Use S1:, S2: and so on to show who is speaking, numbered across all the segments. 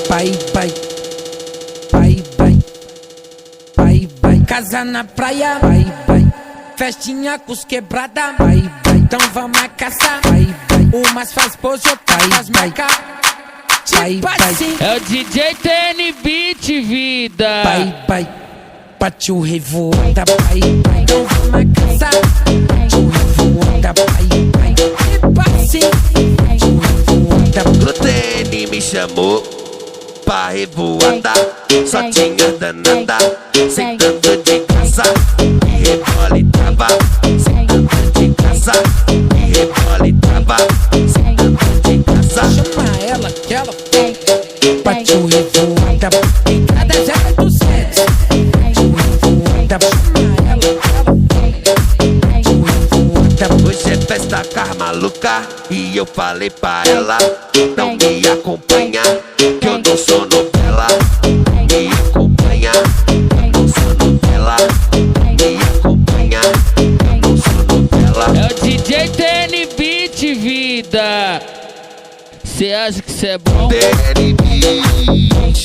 S1: Pai, pai, pai, pai, pai, pai. Casa na praia, pai, pai. Festinha com os quebrada, pai, pai. Então vamos a caçar, pai, pai. Umas faz pose, outras faz marca. Pai, pai.
S2: É o DJ TN Beat, vida.
S1: Pai, pai. Partiu revoada, pai, pai. Então vamos a caçar. Partiu revoada, pai, pai. Partiu revoada.
S3: O TN me chamou pra revoada, só tinha danada, sentando de casa, e rebola e trava, sentando de casa, e rebola e trava, sentando de casa.
S1: Chama ela que ela partiu revoada, em cada 0800. Partiu revoada, chama ela que ela partiu revoada.
S3: Hoje é festa com as maluca, e eu falei pra ela não me acompanha, que eu não sou novela. Me acompanha, eu não sou novela. Me acompanha, eu não sou novela.
S2: É o DJ TN Beat, vida. Cê acha que cê é bom?
S3: TN Beat,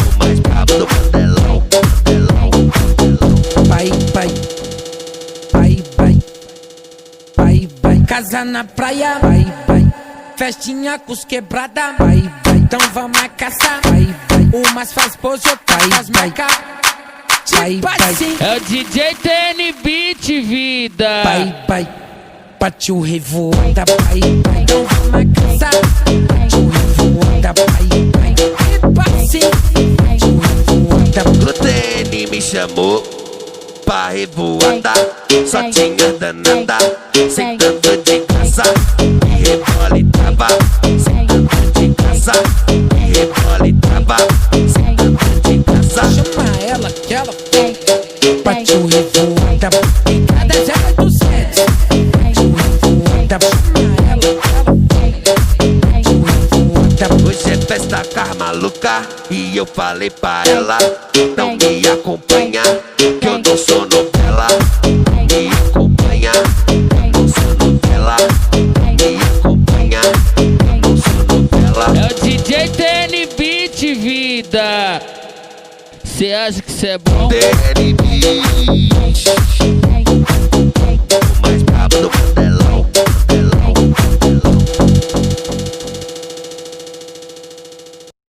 S3: o mais brabo do Mandelão, Mandelão, Mandelão.
S1: Pai, pai, pai, pai, pai, pai. Casa na praia, pai, pai. Festinha com os quebrada, pai, pai. Então vamos a caçar, pai, pai. Umas faz pose, outras faz marca. Pai, pai.
S2: É o DJ TN Beat, vida.
S1: Pai, pai. Partiu revoada, pai, pai. Então vamos a caçar. Partiu revoada, pai, pai. Partiu revoada.
S3: O TN me chamou pra revoada, só tinha danada, sentando de casa, e rebola e trava, sentando de casa, e rebola e trava, sentando de casa.
S1: Chama ela que ela partiu revoada, em cada 0800. Partiu revoada, chama ela que ela partiu revoada.
S3: Hoje é festa com as maluca, e eu falei pra ela não me acompanha, que eu não sou novela. Me acompanha, eu não sou novela. Me acompanha, eu não sou novela.
S2: É o DJ TN Beat, vida. Cê acha que cê é bom?
S3: TN Beat, o mais brabo do Mandelão.